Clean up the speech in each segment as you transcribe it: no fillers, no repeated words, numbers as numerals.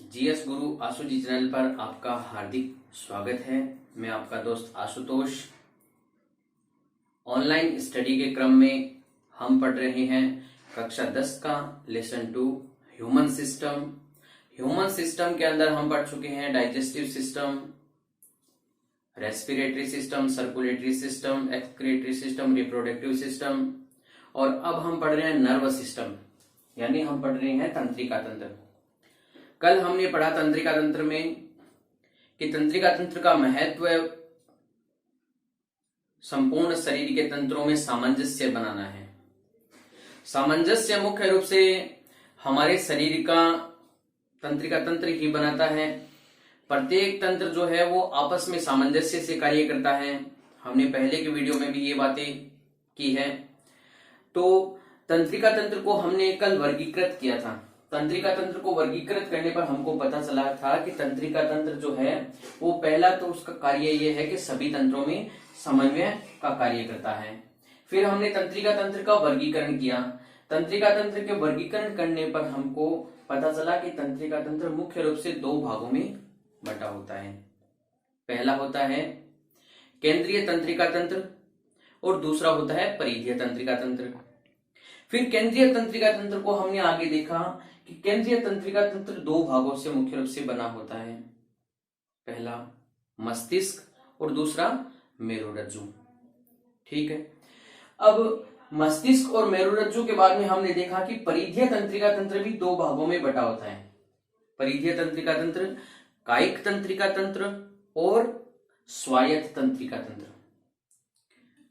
GS गुरु आशु जी channel पर आपका हार्दिक स्वागत है। मैं आपका दोस्त आशुतोष। ऑनलाइन स्टडी के क्रम में हम पढ़ रहे हैं कक्षा 10 का lesson 2 human system. Human system के अंदर हम पढ़ चुके हैं digestive system, respiratory system, circulatory system, excretory system, reproductive system, और अब हम पढ़ रहे हैं नर्व सिस्टम, यानी हम पढ़ रहे हैं तंत्रिका तंत्र। कल हमने पढ़ा तंत्रिका तंत्र में कि तंत्रिका तंत्र का महत्व संपूर्ण शरीर के तंत्रों में सामंजस्य बनाना है। सामंजस्य मुख्य रूप से हमारे शरीर का तंत्रिका तंत्र ही बनाता है। प्रत्येक तंत्र जो है वो आपस में सामंजस्य से कार्य करता है। हमने पहले के वीडियो में भी ये बातें की है। तो तंत्रिका तंत्र को हमने कल वर्गीकृत किया था। तंत्रिका तंत्र को वर्गीकृत करने पर हमको पता चला था कि तंत्रिका तंत्र जो है वो पहला तो उसका कार्य ये है कि सभी तंत्रों में समन्वय का कार्य करता है। फिर हमने तंत्रिका तंत्र का वर्गीकरण किया। तंत्रिका तंत्र के वर्गीकरण करने पर हमको पता चला कि तंत्रिका तंत्र मुख्य रूप से दो भागों में बटा होता है। पहला होता है केंद्रीय तंत्रिका तंत्र और दूसरा होता है परिधीय तंत्रिका तंत्र। फिर केंद्रीय तंत्रिका तंत्र को हमने आगे देखा कि केंद्रीय तंत्रिका तंत्र दो भागों से मुख्य रूप से बना होता है। पहला मस्तिष्क और दूसरा मेरुरज्जु। ठीक है। अब मस्तिष्क और मेरुरज्जु के बाद में हमने देखा कि परिधीय तंत्रिका तंत्र भी दो भागों में बटा होता है। परिधीय तंत्रिका तंत्र कायिक तंत्रिका तंत्र और स्वायत्त तंत्रिका तंत्र।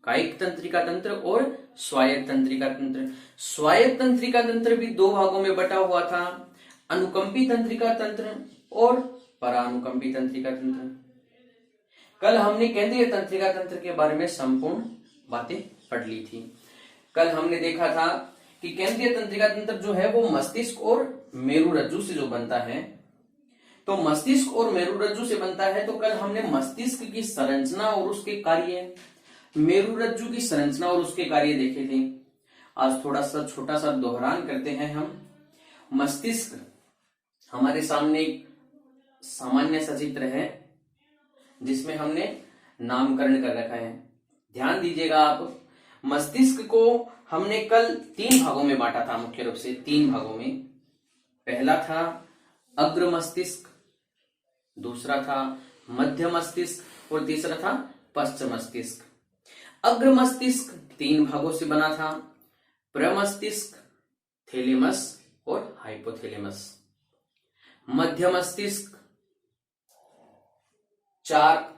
कायिक तंत्रिका तंत्र और स्वायत्त तंत्रिका तंत्र। स्वायत्त तंत्रिका तंत्र भी दो भागों में बटा हुआ था, अनुकंपी तंत्रिका तंत्र और परानुकंपी तंत्रिका तंत्र। कल हमने केंद्रीय तंत्रिका तंत्र के बारे में संपूर्ण बातें पढ़ ली थी। कल हमने देखा था कि केंद्रीय तंत्रिका तंत्र जो है वो मस्तिष्क और मेरुरज्जु से जो बनता है, तो मस्तिष्क और मेरुरज्जु से बनता है। तो कल हमने मस्तिष्क की संरचना और उसके कार्य, मेरुरज्जु की संरचना और उसके कार्य देखे थे। आज थोड़ा सा छोटा सा दोहरान करते हैं हम। मस्तिष्क हमारे सामने एक सामान्य सा चित्र है जिसमें हमने नामकरण कर रखा है। ध्यान दीजिएगा आप। मस्तिष्क को हमने कल तीन भागों में बांटा था, मुख्य रूप से तीन भागों में। पहला था अग्र मस्तिष्क, दूसरा था मध्य मस्तिष्क और तीसरा था पश्च मस्तिष्क। अग्र मस्तिष्क तीन भागों से बना था, प्रमस्तिष्क, थैलेमस और हाइपोथैलेमस। मध्य मस्तिष्क चार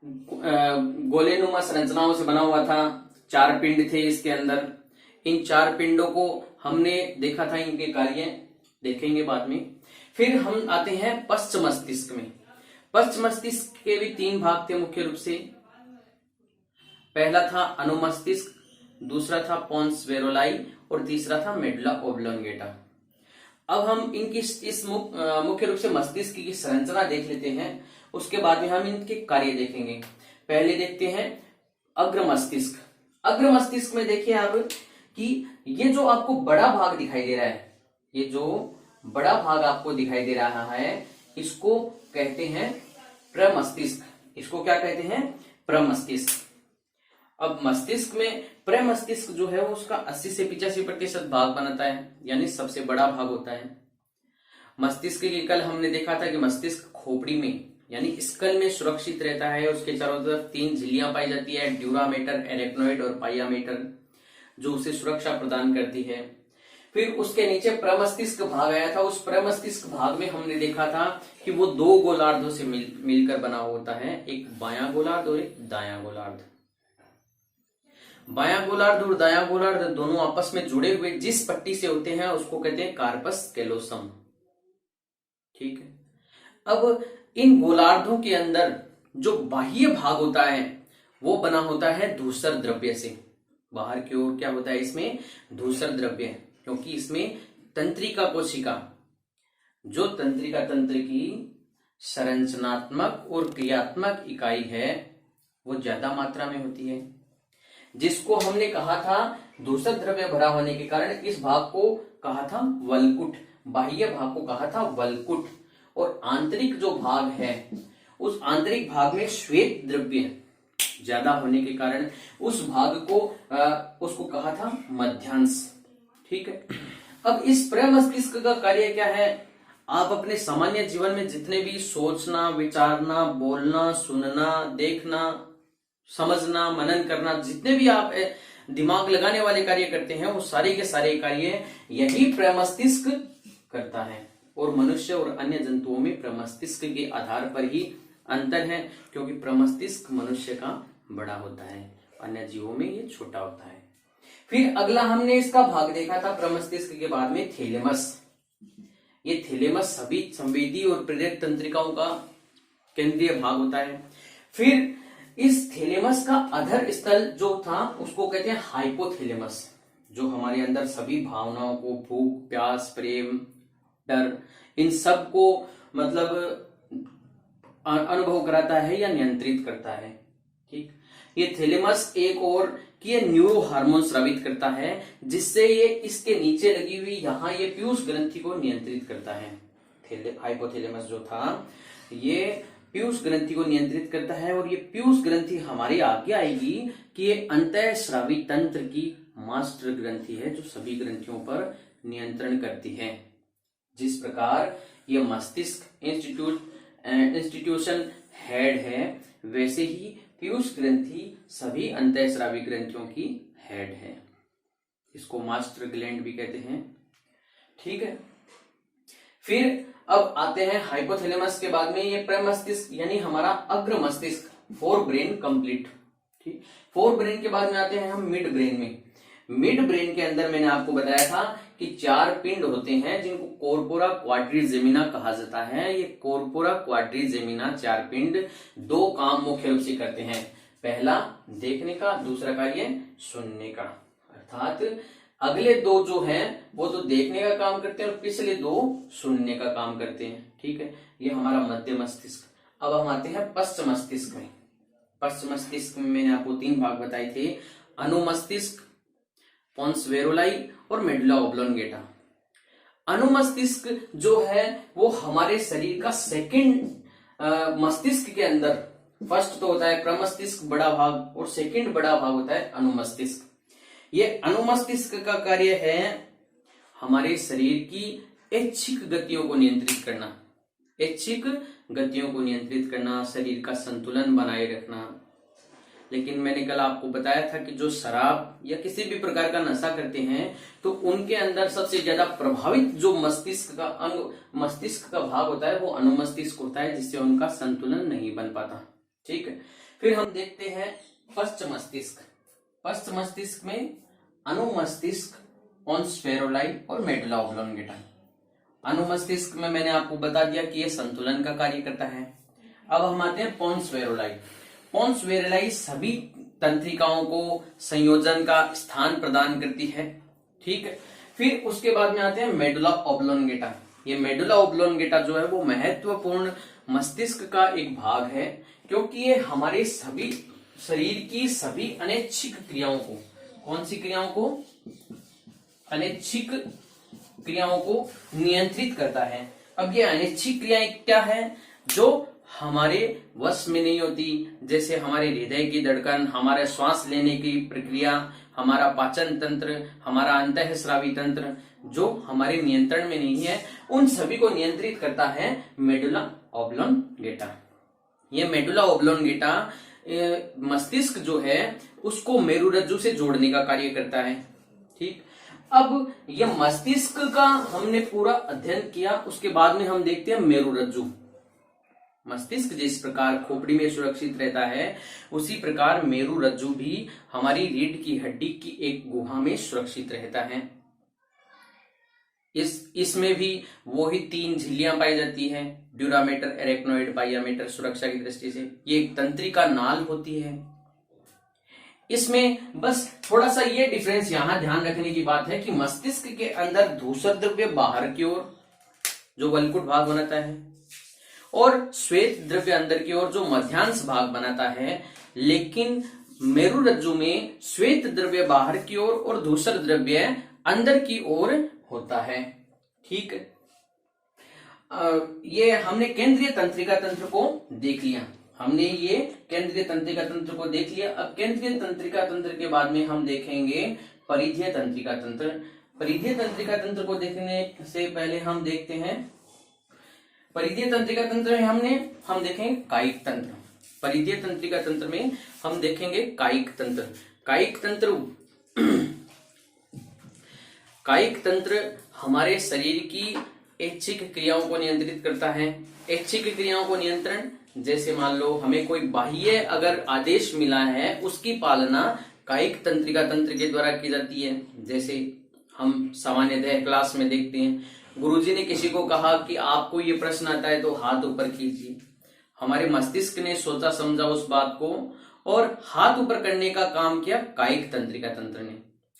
गोलेनुमा संरचनाओं से बना हुआ था। चार पिंड थे इसके अंदर। इन चार पिंडों को हमने देखा था, इनके कार्य देखेंगे बाद में। फिर हम आते हैं पश्च मस्तिष्क में। पश्च मस्तिष्क के भी तीन भाग थे मुख्य रूप से। पहला था अनुमस्तिष्क, दूसरा था पोन्स वेरोलाई और तीसरा था मेडुला ओब्लोंगेटा। अब हम इनकी इस मुख्य रूप से मस्तिष्क की संरचना देख लेते हैं, उसके बाद में हम इनके कार्य देखेंगे। पहले देखते हैं अग्र मस्तिष्क। अग्र मस्तिष्क में देखिए आप कि ये जो आपको बड़ा भाग दिखाई दे रहा है, ये जो बड़ा भाग आपको दिखाई दे रहा है, इसको कहते हैं प्रमस्तिष्क। इसको क्या कहते हैं? प्रमस्तिष्क। अब मस्तिष्क में प्रमस्तिष्क जो है वो उसका 80 से 85% भाग बनाता है, यानी सबसे बड़ा भाग होता है। मस्तिष्क की कल हमने देखा था कि मस्तिष्क खोपड़ी में यानी स्कल में सुरक्षित रहता है। उसके चारों तरफ तीन झिल्लियां पाई जाती है, ड्यूरामेटर, एरेक्नोइड और पाइयामेटर, जो उसे सुरक्षा प्रदान करती है। फिर उसके नीचे प्रमस्तिष्क भाग आया था। उस प्रमस्तिष्क भाग में हमने देखा था कि वो दो गोलार्धों से मिलकर बना होता है, एक बायां गोलार्ध और एक दायां गोलार्ध। बायां गोलार्ध और दायां गोलार्ध दोनों आपस में जुड़े हुए जिस पट्टी से होते हैं उसको कहते हैं कार्पस कैलोसम। ठीक है। अब इन गोलार्धों के अंदर जो बाह्य भाग होता है वो बना होता है धूसर द्रव्य से। बाहर की ओर क्या होता है? इसमें धूसर द्रव्य, क्योंकि इसमें तंत्रिका कोशिका, जो तंत्रिका तंत्र की संरचनात्मक और क्रियात्मक इकाई है, वो ज्यादा मात्रा में होती है। जिसको हमने कहा था धूसर द्रव्य भरा होने के कारण इस भाग को कहा था वलकुट। बाह्य भाग को कहा था वल्कुट, और आंतरिक जो भाग है उस आंतरिक भाग में श्वेत द्रव्य ज्यादा होने के कारण उस भाग को उसको कहा था मध्यांश। ठीक है। अब इस प्रमस्तिष्क का कार्य क्या है? आप अपने सामान्य जीवन में जितने भी सोचना, विचारना, बोलना, सुनना, देखना, समझना, मनन करना, जितने भी आप दिमाग लगाने वाले कार्य करते हैं वो सारे के सारे कार्य यही प्रमस्तिष्क करता है। और मनुष्य और अन्य जंतुओं में प्रमस्तिष्क के आधार पर ही अंतर है, क्योंकि प्रमस्तिष्क मनुष्य का बड़ा होता है, अन्य जीवों में ये छोटा होता है। फिर अगला हमने इसका भाग देखा था प्रमस्तिष्क के बाद में थैलेमस। ये थैलेमस सभी संवेदी और प्रेरक तंत्रिकाओं का केंद्रीय भाग होता है। फिर इस थैलेमस का अधर स्थल जो था उसको कहते हैं हाइपोथैलेमस, जो हमारे अंदर सभी भावनाओं को, भूख, प्यास, प्रेम, डर, इन सब को मतलब अनुभव कराता है या नियंत्रित करता है। ठीक। ये थैलेमस एक और कि ये न्यूरो हार्मोन स्रावित करता है, जिससे ये इसके नीचे लगी हुई यहाँ ये पीयूष ग्रंथि को नियंत्रित करता है। हाइपोथैलेमस जो था ये पीयूष ग्रंथि को नियंत्रित करता है, और ये पीयूष ग्रंथि हमारी आगे आएगी कि ये अंतःस्रावी तंत्र की मास्टर ग्रंथि है, जो सभी ग्रंथियों पर नियंत्रण करती है। जिस प्रकार ये मस्तिष्क इंस्टीट्यूशन हेड है, वैसे ही पीयूष ग्रंथि सभी अंतःस्रावी ग्रंथियों की हेड है। इसको मास्टर ग्लैंड भी कहते हैं। ठीक है। फिर अब आते हैं हाइपोथैलेमस के बाद में ये प्रमस्तिष्क यानी हमारा अग्र मस्तिष्क, फोर ब्रेन कंप्लीट। ठीक। फोर ब्रेन के बाद में आते हैं हम मिड ब्रेन में। मिड ब्रेन के अंदर मैंने आपको बताया था कि 4 पिंड होते हैं जिनको कॉर्पोरा क्वाड्रिजेमिना कहा जाता है। ये कॉर्पोरा क्वाड्रिजेमिना 4 पिंड 2 काम मुख्य रूप से करते हैं। पहला देखने का, दूसरा कार्य सुनने का। अर्थात अगले 2 जो हैं वो तो देखने का काम करते हैं और पिछले 2 सुनने का काम करते हैं। ठीक है। ये हमारा मध्य मस्तिष्क। अब हम आते हैं पश्च मस्तिष्क में। पश्च मस्तिष्क में मैंने आपको 3 भाग बताए थे, अनुमस्तिष्क, पोन्स वेरोलाई और मेडुला ऑब्लोंगेटा। अनुमस्तिष्क जो है वो हमारे शरीर का सेकंड मस्तिष्क के अंदर, फर्स्ट तो होता है प्रमस्तिष्क बड़ा भाग और सेकंड बड़ा भाग होता है अनुमस्तिष्क। ये अनुमस्तिष्क का कार्य है हमारे शरीर की ऐच्छिक गतियों को नियंत्रित करना, ऐच्छिक गतियों को नियंत्रित करना, शरीर का संतुलन बनाए रखना। लेकिन मैंने कल आपको बताया था कि जो शराब या किसी भी प्रकार का नशा करते हैं तो उनके अंदर सबसे ज्यादा प्रभावित जो मस्तिष्क का भाग होता है वो अनुमस्तिष्क होता है, जिससे उनका संतुलन नहीं बन पाता। ठीक है। फिर हम देखते हैं पश्च मस्तिष्क। पश्च मस्तिष्क में अनुमस्तिष्क, पोन्स वेरोलाई और मेडुला ऑब्लोंगेटा। अनुमस्तिष्क में मैंने आपको बता दिया कि यह संतुलन का कार्य करता है। अब हम आते हैं पोन्स वेरोलाई। पोन्स वेरोलाई सभी तंत्रिकाओं को संयोजन का स्थान प्रदान करती है। ठीक है। फिर उसके बाद में आते हैं मेडुला ऑब्लोंगेटा। ये मेडुला ऑब्लोंगेटा जो है वो महत्वपूर्ण मस्तिष्क का एक भाग है, क्योंकि ये हमारे सभी शरीर की सभी अनैच्छिक क्रियाओं को, कौन सी क्रियाओं को? अनैच्छिक क्रियाओं को नियंत्रित करता है। अब ये अनैच्छिक क्रियाएं क्या है जो हमारे वश में नहीं होती, जैसे हमारे हृदय की धड़कन, हमारे श्वास लेने की प्रक्रिया, हमारा पाचन तंत्र, हमारा अंतःस्रावी तंत्र, जो हमारे नियंत्रण में नहीं है, उन सभी को नियंत्रित करता है मेडुला ऑब्लोंगेटा। ये मेडुला ऑब्लोंगेटा मस्तिष्क जो है उसको मेरुरज्जु से जोड़ने का कार्य करता है। ठीक। अब ये मस्तिष्क का हमने पूरा अध्ययन किया, उसके बाद में हम देखते हैं मेरुरज्जु। मस्तिष्क जिस प्रकार खोपड़ी में सुरक्षित रहता है उसी प्रकार मेरुरज्जु भी हमारी रीढ़ की हड्डी की एक गुहा में सुरक्षित रहता है। इसमें भी वो ही 3 झिल्लियां पाई जाती हैं, ड्यूरामेटर, एरेक्नोइड, पाइयामेटर, सुरक्षा की दृष्टि से। ये एक तंत्रिका नाल होती है। इसमें बस थोड़ा सा ये डिफरेंस यहां ध्यान रखने की बात है कि मस्तिष्क के अंदर धूसर द्रव्य बाहर की ओर जो वल्कुट भाग बनाता है और श्वेत द्रव्य अंदर की ओर जो मध्यांश भाग बनाता है, लेकिन मेरुरज्जु में श्वेत द्रव्य बाहर की ओर और धूसर द्रव्य अंदर की ओर होता है। ठीक। ये हमने केंद्रीय तंत्रिका तंत्र को देख लिया। हमने ये केंद्रीय तंत्रिका तंत्र को देख लिया। अब केंद्रीय तंत्रिका तंत्र के बाद में हम देखेंगे परिधीय तंत्रिका तंत्र। परिधीय तंत्रिका तंत्र को देखने से पहले हम देखते हैं परिधीय तंत्रिका तंत्र में हम देखेंगे कायिक तंत्र। परिधीय तंत्रिका तंत्र में हम देखेंगे कायिक तंत्र। कायिक तंत्र हमारे शरीर की ऐच्छिक क्रियाओं को नियंत्रित करता है। ऐच्छिक क्रियाओं को नियंत्रण, जैसे मान लो हमें कोई बाह्य अगर आदेश मिला है उसकी पालना कायिक तंत्रिका तंत्र के द्वारा की जाती है। जैसे हम सामान्यतः क्लास में देखते हैं, गुरुजी ने किसी को कहा कि आपको ये प्रश्न आता है तो हाथ ऊपर कीजिए। हमारे मस्तिष्क ने सोचा समझा उस बात को और हाथ ऊपर करने का काम किया कायिक तंत्रिका तंत्र ने,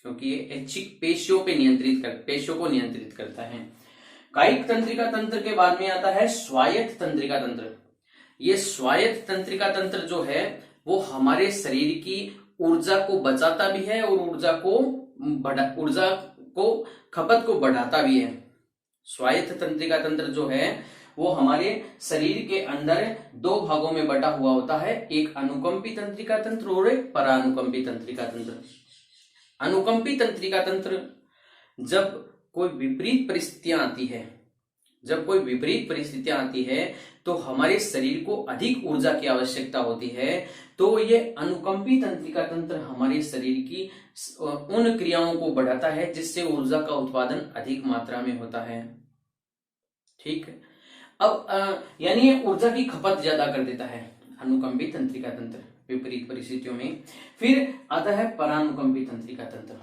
क्योंकि ये ऐच्छिक पेशियों को नियंत्रित करता है। कायिक तंत्रिका तंत्र के बाद में आता है स्वायत्त तंत्रिका तंत्र। ये स्वायत्त तंत्रिका तंत्र जो है वो हमारे शरीर की ऊर्जा को बचाता भी है और ऊर्जा को खपत को बढ़ाता भी है। स्वायत्त तंत्रिका तंत्र जो है वो हमारे शरीर के अंदर दो भागों में बटा हुआ होता है, एक अनुकंपी तंत्रिका तंत्र और एक परानुकंपी तंत्रिका तंत्र। अनुकंपी तंत्रिका तंत्र जब कोई विपरीत परिस्थितियां आती है तो हमारे शरीर को अधिक ऊर्जा की आवश्यकता होती है, तो ये अनुकंपी तंत्रिका तंत्र हमारे शरीर की उन क्रियाओं को बढ़ाता है जिससे ऊर्जा का उत्पादन अधिक मात्रा में होता है। ठीक है, अब यानी ये ऊर्जा की खपत ज्यादा कर देता है अनुकंपी तंत्रिका तंत्र विपरीत परिस्थितियों में। फिर आता है परानुकंपी तंत्रिका तंत्र।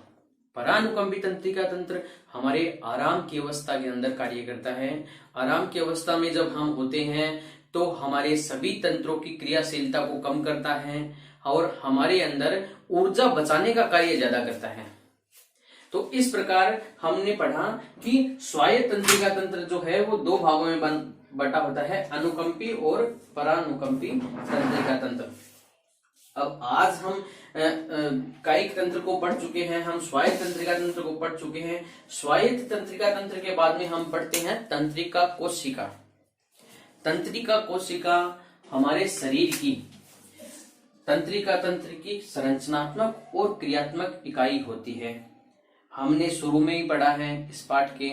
परानुकंपी तंत्रिका तंत्र हमारे आराम की अवस्था के अंदर कार्य करता है। आराम की अवस्था में जब हम होते हैं तो हमारे सभी तंत्रों की क्रियाशीलता को कम करता है और हमारे अंदर ऊर्जा बचाने का कार्य ज्यादा करता है। तो इस प्रकार हमने पढ़ा कि स्वायत्त तंत्रिका तंत्र जो है वो दो भागों में बटा होता है, अनुकंपी और परानुकंपी तंत्रिका तंत्र। अब आज हम कायिक तंत्र को पढ़ चुके हैं, हम स्वायत्त तंत्रिका तंत्र को पढ़ चुके हैं। स्वायत्त तंत्रिका तंत्र के बाद में हम पढ़ते हैं तंत्रिका कोशिका। तंत्रिका कोशिका हमारे शरीर की तंत्रिका तंत्र की संरचनात्मक और क्रियात्मक इकाई होती है। हमने शुरू में ही पढ़ा है इस पाठ के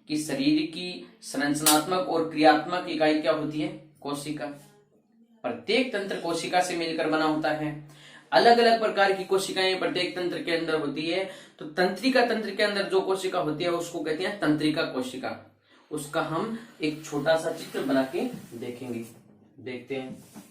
कि शरीर की संरचनात्मक और क्रियात्मक इकाई क्या होती है? कोशिका। प्रत्येक तंत्र कोशिका से मिलकर बना होता है। अलग अलग प्रकार की कोशिकाएं प्रत्येक तंत्र के अंदर होती है। तो तंत्रिका तंत्र के अंदर जो कोशिका होती है उसको कहते हैं तंत्रिका कोशिका। उसका हम एक छोटा सा चित्र बना के देखेंगे, देखते हैं।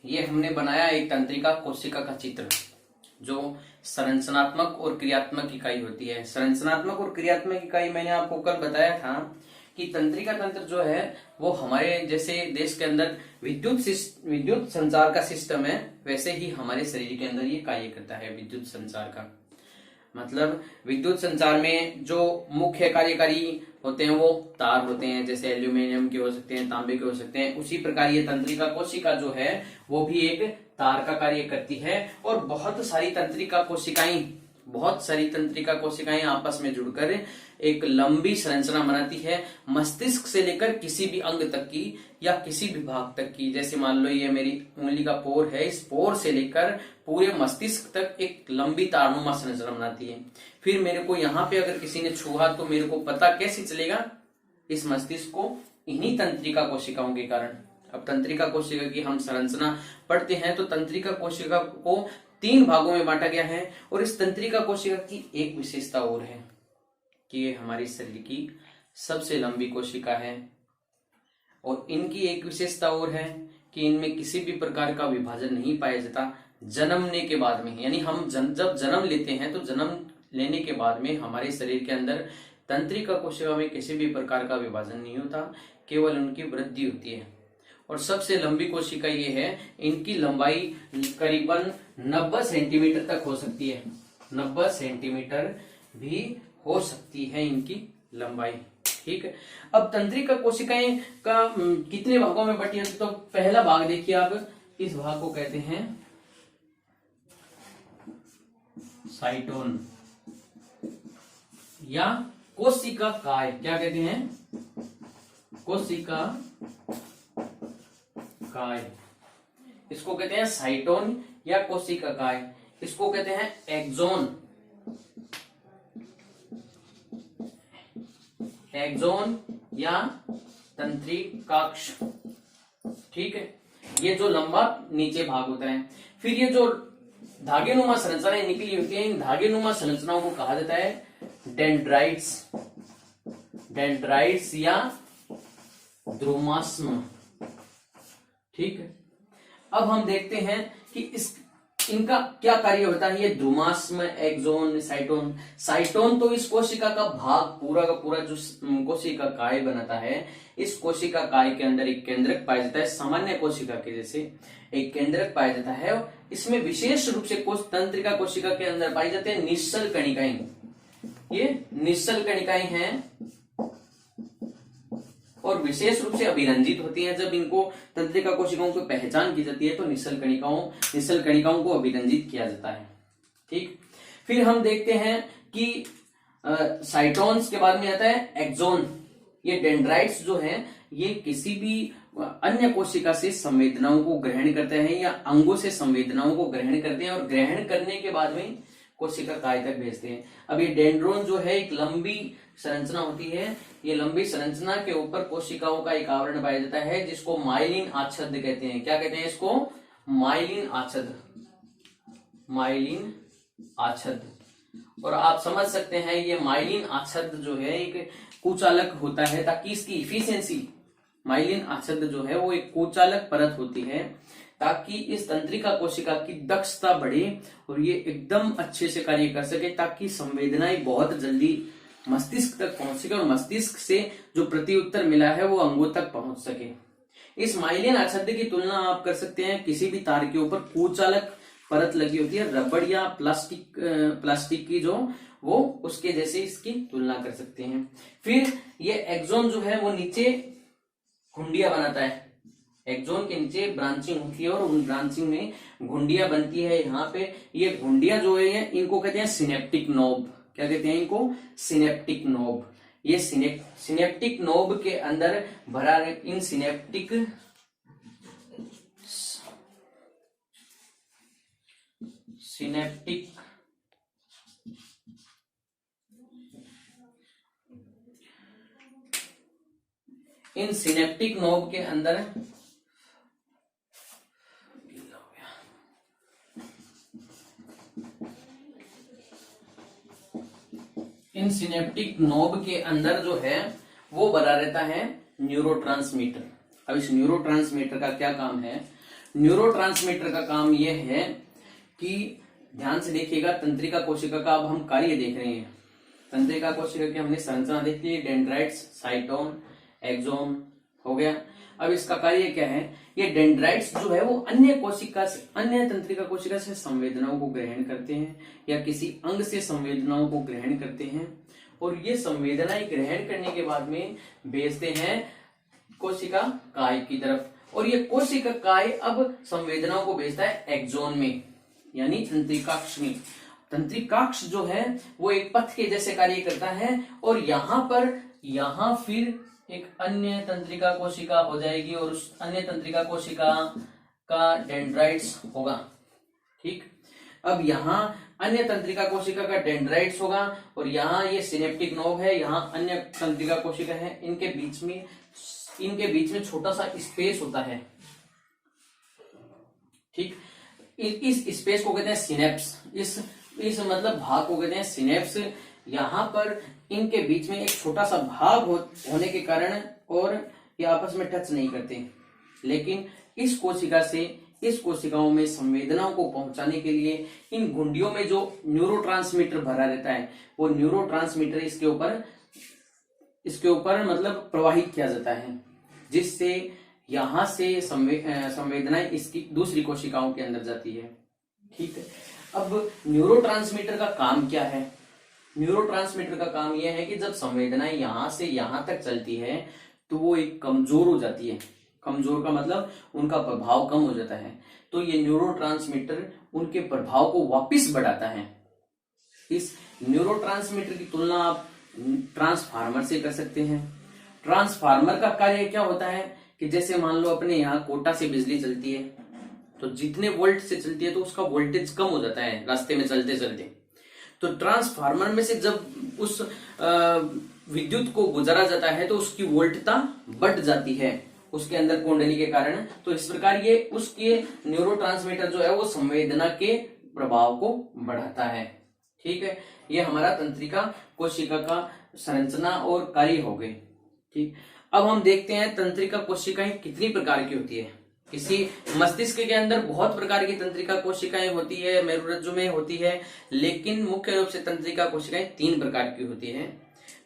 ये हमने बनाया एक तंत्रिका कोशिका का चित्र जो संरचनात्मक और क्रियात्मक इकाई होती है। संरचनात्मक और क्रियात्मक इकाई मैंने आपको कल बताया था कि तंत्रिका तंत्र जो है वो हमारे जैसे देश के अंदर विद्युत संचार का सिस्टम है, वैसे ही हमारे शरीर के अंदर ये कार्य करता है विद्युत संचार का। मतलब विद्युत संचार में जो मुख्य कार्यकारी होते हैं वो तार होते हैं, जैसे एल्यूमिनियम के हो सकते हैं, तांबे के हो सकते हैं। उसी प्रकार ये तंत्रिका कोशिका जो है वो भी एक तार का कार्य करती है। और बहुत सारी तंत्रिका कोशिकाएं आपस में जुड़कर एक लंबी संरचना बनाती है, मस्तिष्क से लेकर किसी भी अंग तक की या किसी भी भाग तक की। जैसे मान लो ये मेरी उंगली का पोर है, इस पोर से लेकर पूरे मस्तिष्क तक एक लंबी तारनुमा संरचना बनाती है। फिर मेरे को यहाँ पे अगर किसी ने छुआ तो मेरे को पता कैसे चलेगा? इस मस्तिष्क को इन्हीं तंत्रिका कोशिकाओं के कारण। अब तंत्रिका कोशिका की हम संरचना पढ़ते हैं तो तंत्रिका कोशिका को 3 भागों में बांटा गया है। और इस तंत्रिका कोशिका की एक विशेषता और है कि ये हमारी शरीर की सबसे लंबी कोशिका है। और इनकी एक विशेषता और है कि इनमें किसी भी प्रकार का विभाजन नहीं पाया जाता जन्मने के बाद में। यानी हम जब जन्म लेते हैं तो जन्म लेने के बाद में हमारे शरीर के अंदर तंत्रिका कोशिका में किसी भी प्रकार का विभाजन नहीं होता, केवल उनकी वृद्धि होती है। और सबसे लंबी कोशिका ये है, इनकी लंबाई करीबन 90 सेंटीमीटर तक हो सकती है। 90 सेंटीमीटर भी हो सकती है इनकी लंबाई। ठीक है। अब तंत्रिका कोशिकाएं का कितने भागों में बटी है? तो पहला भाग देखिए आप, इस भाग को कहते हैं साइटोन या कोशिका काय। क्या कहते हैं? कोशिका काय। इसको कहते हैं साइटोन या कोशिका काय। इसको कहते हैं एक्सोन। एक्सोन या तंत्रिकाक्ष। ठीक है। ये जो लंबा नीचे भाग होता है। फिर ये जो धागेनुमा संरचनाएं निकली होती हैं, इन धागेनुमा संरचनाओं को कहा जाता है डेंड्राइट्स। डेंड्राइट्स या ध्रुमास्म। ठीक है। अब हम देखते हैं कि इनका क्या कार्य होता है। ये ध्रुमास्म, एक्सोन, साइटोन। साइटोन तो इस कोशिका का भाग पूरा का पूरा जो कोशिका काय बनाता है, इस कोशिका काय के अंदर एक केंद्रक पाया जाता है। सामान्य कोशिका के जैसे एक केंद्रक पाया जाता है। इसमें विशेष रूप से तंत्रिका कोशिका के अंदर पाई जाते हैं निश्चल कणिकाएं। ये निश्चल कणिकाएं हैं और विशेष रूप से अभिरंजित होती हैं। जब इनको तंत्रिका कोशिकाओं की पहचान की जाती है तो निश्चल कणिकाओं को अभिरंजित किया जाता है। ठीक। फिर हम देखते हैं कि साइटोन्स के बाद में आता है एक्सोन। ये डेंड्राइट्स जो है ये किसी भी अन्य कोशिका से संवेदनाओं को ग्रहण करते हैं या अंगों से संवेदनाओं को ग्रहण करते हैं और ग्रहण करने के बाद में कोशिका काय तक भेजते हैं। अब ये डेंड्रोन जो है एक लंबी संरचना होती है। ये लंबी संरचना के ऊपर कोशिकाओं का एक आवरण पाया जाता है जिसको माइलिन आच्छाद्य कहते हैं। क्या कहते हैं इसको? माइलिन आच्छाद्य। माइलिन आच्छाद्य। और आप समझ सकते हैं ये माइलिन आच्छाद्य जो है एक कुचालक होता है ताकि इसकी इफिशियंसी, माइलिन आच्छाद्य जो है वो एक कुचालक परत होती है ताकि इस तंत्रिका कोशिका की दक्षता बढ़े और ये एकदम अच्छे से कार्य कर सके, ताकि संवेदनाएं बहुत जल्दी मस्तिष्क तक पहुंच सके और मस्तिष्क से जो प्रत्युत्तर मिला है वो अंगों तक पहुंच सके। इस माइलिन आच्छाद्य की तुलना आप कर सकते हैं किसी भी तार के ऊपर कुचालक परत लगी होती है, रबड़ या प्लास्टिक की जो, वो उसके जैसे इसकी तुलना कर सकते हैं। फिर ये एक्सोन जो है वो नीचे घुंडिया बनाता है। एक्सोन के नीचे ब्रांचिंग होती है और उन ब्रांचिंग में घुंडिया बनती है। यहाँ पे ये घुंडिया जो है इनको कहते हैं सिनेप्टिक नोब। क्या कहते हैं इनको? Synaptic knob. ये सिनेप्टिक नोब के अंदर भरा इन सिनेप्टिक नोब के अंदर इन सिनेप्टिक नोब के अंदर जो है वो भरा रहता है न्यूरोट्रांसमीटर। अब इस न्यूरोट्रांसमीटर का क्या काम है? न्यूरोट्रांसमीटर का काम यह है कि ध्यान से देखिएगा, तंत्रिका कोशिका का अब हम कार्य देख रहे हैं। तंत्रिका कोशिका की हमने संरचना देख ली, डेंड्राइट्स, साइटोन, एक्सोन हो गया। अब इसका कार्य क्या है, ये डेंड्राइट्स जो है वो अन्य तंत्रिका कोशिका से संवेदनाओं को ग्रहण करते हैं या किसी अंग से संवेदनाओं को ग्रहण करते हैं, और ये संवेदनाएं ग्रहण करने के बाद में भेजते हैं कोशिका काय की तरफ, और ये कोशिका काय अब संवेदनाओं को भेजता है एक्सोन में, यानी तंत्रिकाक्ष में। तंत्रिकाक्ष जो है वो एक पथ के जैसे कार्य करता है, और यहाँ फिर एक अन्य तंत्रिका कोशिका हो जाएगी, और उस अन्य तंत्रिका कोशिका का डेंड्राइट्स होगा। ठीक, अब यहाँ अन्य तंत्रिका कोशिका का डेंड्राइट्स होगा, और यहाँ ये सिनेप्टिक नोब है, यहाँ अन्य तंत्रिका कोशिका है, इनके बीच में छोटा सा स्पेस होता है। ठीक, इस स्पेस को कहते हैं सिनेप्स, इस मतलब भाग को कहते हैं सिनेप्स। यहाँ पर इनके बीच में एक छोटा सा भाग होने के कारण और ये आपस में टच नहीं करते, लेकिन इस कोशिकाओं में संवेदनाओं को पहुंचाने के लिए इन गुंडियों में जो न्यूरोट्रांसमीटर भरा रहता है, वो न्यूरोट्रांसमीटर इसके ऊपर मतलब प्रवाहित किया जाता है, जिससे यहां से संवेदनाएं इसकी दूसरी कोशिकाओं के अंदर जाती है। ठीक है, अब न्यूरोट्रांसमीटर का काम क्या है? न्यूरोट्रांसमीटर का काम यह है कि जब संवेदनाएं यहां से यहां तक चलती है तो वो एक कमजोर हो जाती है। कमजोर का मतलब उनका प्रभाव कम हो जाता है, तो ये न्यूरोट्रांसमीटर उनके प्रभाव को वापस बढ़ाता है। इस न्यूरोट्रांसमीटर की तुलना आप ट्रांसफार्मर से कर सकते हैं। ट्रांसफार्मर का कार्य क्या होता है कि जैसे मान लो अपने यहाँ कोटा से बिजली चलती है, तो जितने वोल्ट से चलती है तो उसका वोल्टेज कम हो जाता है रास्ते में चलते चलते। तो ट्रांसफार्मर में से जब उस विद्युत को गुजारा जाता है तो उसकी वोल्टता बढ़ जाती है उसके अंदर कुंडली के कारण। तो इस प्रकार ये उसके न्यूरोट्रांसमीटर जो है वो संवेदना के प्रभाव को बढ़ाता है। ठीक है, ये हमारा तंत्रिका कोशिका का संरचना और कार्य हो गए। ठीक, अब हम देखते हैं तंत्रिका कोशिकाएं कितनी प्रकार की होती है। किसी मस्तिष्क के अंदर बहुत प्रकार की तंत्रिका कोशिकाएं होती है, मेरुरज्जु में होती है, लेकिन मुख्य रूप से तंत्रिका कोशिकाएं 3 प्रकार की होती है।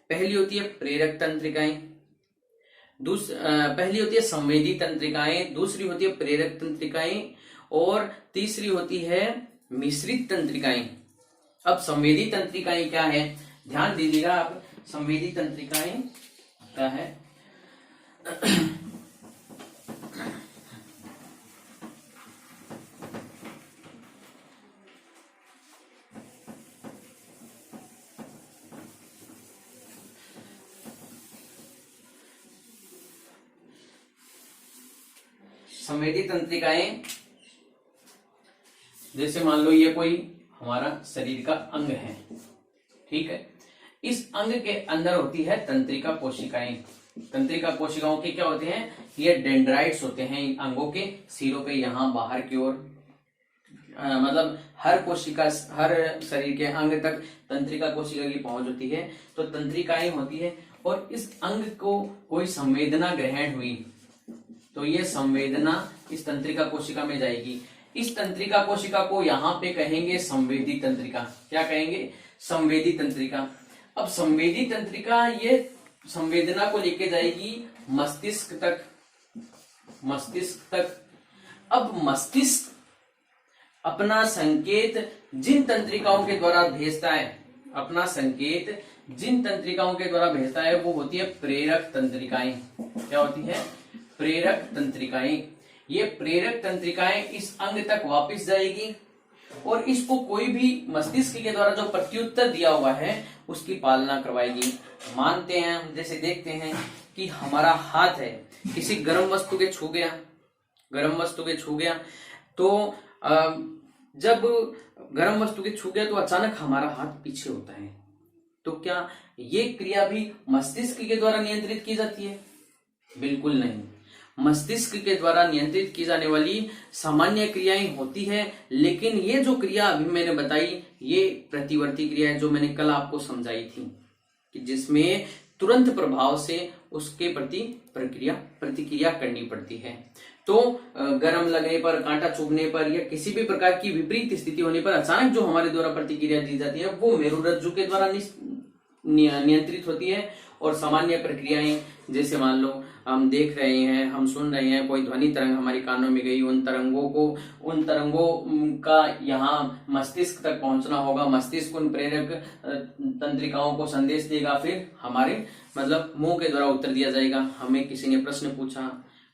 पहली होती है प्रेरक तंत्रिकाएं, पहली होती है संवेदी तंत्रिकाएं, दूसरी होती है प्रेरक तंत्रिकाएं, और तीसरी होती है मिश्रित तंत्रिकाएं। अब संवेदी तंत्रिकाएं क्या है, ध्यान दीजिएगा आप। संवेदी तंत्रिकाएं क्या है? संवेदी तंत्रिकाएं, जैसे मान लो ये कोई हमारा शरीर का अंग है। ठीक है, इस अंग के अंदर होती है तंत्रिका कोशिकाएं। तंत्रिका कोशिकाओं के क्या होते हैं? ये डेंड्राइट्स होते हैं इन अंगों के सिरों पे, यहाँ बाहर की ओर। मतलब हर शरीर के अंग तक तंत्रिका कोशिका की पहुंच होती है, तो तंत्रिकाएं होती है। और इस अंग को कोई संवेदना ग्रहण हुई तो ये संवेदना इस तंत्रिका कोशिका में जाएगी। इस तंत्रिका कोशिका को यहाँ पे कहेंगे संवेदी तंत्रिका। क्या कहेंगे? संवेदी तंत्रिका। अब संवेदी तंत्रिका ये संवेदना को लेके जाएगी मस्तिष्क तक। अब मस्तिष्क अपना संकेत जिन तंत्रिकाओं के द्वारा भेजता है, वो होती है प्रेरक तंत्रिकाएं। क्या होती है? प्रेरक तंत्रिकाएं। ये प्रेरक तंत्रिकाएं इस अंग तक वापस जाएगी और इसको कोई भी मस्तिष्क के द्वारा जो प्रत्युत्तर दिया हुआ है उसकी पालना करवाएगी। मानते हैं हम, जैसे देखते हैं कि हमारा हाथ है, किसी गर्म वस्तु के छू गया तो जब गर्म वस्तु के छू गया तो अचानक हमारा हाथ पीछे होता है। तो क्या ये क्रिया भी मस्तिष्क के द्वारा नियंत्रित की जाती है? बिल्कुल नहीं। मस्तिष्क के द्वारा नियंत्रित की जाने वाली सामान्य क्रियाएं होती है, लेकिन ये जो क्रिया अभी मैंने बताई ये प्रतिवर्ती क्रिया है, जो मैंने कल आपको समझाई थी कि जिसमें तुरंत प्रभाव से उसके प्रति प्रतिक्रिया करनी पड़ती है। तो गर्म लगने पर, कांटा चुभने पर या किसी भी प्रकार की विपरीत स्थिति होने पर अचानक जो हमारे द्वारा प्रतिक्रिया दी जाती है वो मेरुरज्जु के द्वारा नियंत्रित होती है और सामान्य प्रक्रियाएं, जैसे मान लो हम देख रहे हैं, हम सुन रहे हैं, कोई ध्वनि तरंग हमारे कानों में गई, उन तरंगों का यहाँ मस्तिष्क तक पहुंचना होगा, मस्तिष्क उन प्रेरक तंत्रिकाओं को संदेश देगा, फिर हमारे मतलब मुंह के द्वारा उत्तर दिया जाएगा। हमें किसी ने प्रश्न पूछा,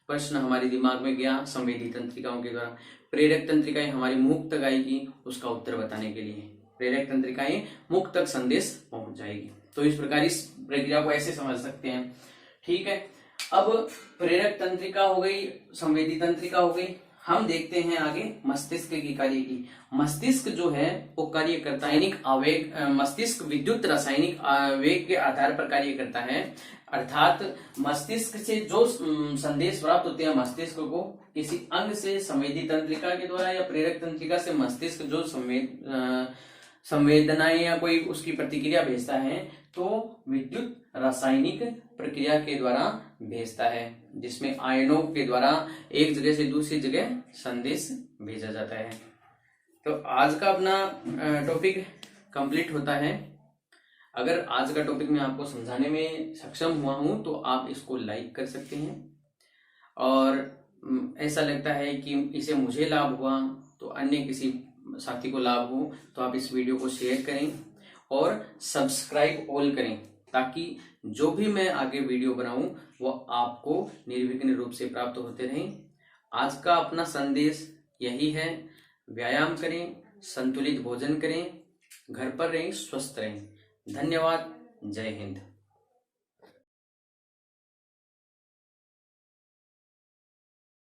प्रश्न हमारे दिमाग में गया संवेदी तंत्रिकाओं के द्वारा, प्रेरक तंत्रिकाएं हमारे मुख तक आएगी उसका उत्तर बताने के लिए, प्रेरक तंत्रिकाएं मुख तक संदेश पहुंच जाएगी। तो इस प्रकार इस प्रक्रिया को ऐसे समझ सकते हैं। ठीक है, अब प्रेरक तंत्रिका हो गई, संवेदी तंत्रिका हो गई। हम देखते हैं आगे मस्तिष्क की कार्य की। मस्तिष्क जो है वो कार्य करता है आवेग, मस्तिष्क विद्युत रासायनिक आवेग के आधार पर कार्य करता है, अर्थात मस्तिष्क से जो संदेश प्राप्त होते हैं मस्तिष्क को किसी अंग से संवेदी तंत्रिका के द्वारा या प्रेरक तंत्रिका से मस्तिष्क जो संवेदनाएं या कोई उसकी प्रतिक्रिया भेजता है तो विद्युत रासायनिक प्रक्रिया के द्वारा भेजता है, जिसमें आयनों के द्वारा एक जगह से दूसरी जगह संदेश भेजा जाता है। तो आज का अपना टॉपिक कंप्लीट होता है। अगर आज का टॉपिक मैं आपको समझाने में सक्षम हुआ हूं तो आप इसको लाइक कर सकते हैं, और ऐसा लगता है कि इसे मुझे लाभ हुआ तो अन्य किसी साथी को लाभ हो तो आप इस वीडियो को शेयर करें और सब्सक्राइब ऑल करें, ताकि जो भी मैं आगे वीडियो बनाऊं वो आपको निर्विघ्न रूप से प्राप्त होते रहें। आज का अपना संदेश यही है, व्यायाम करें, संतुलित भोजन करें, घर पर रहें, स्वस्थ रहें। धन्यवाद। जय हिंद।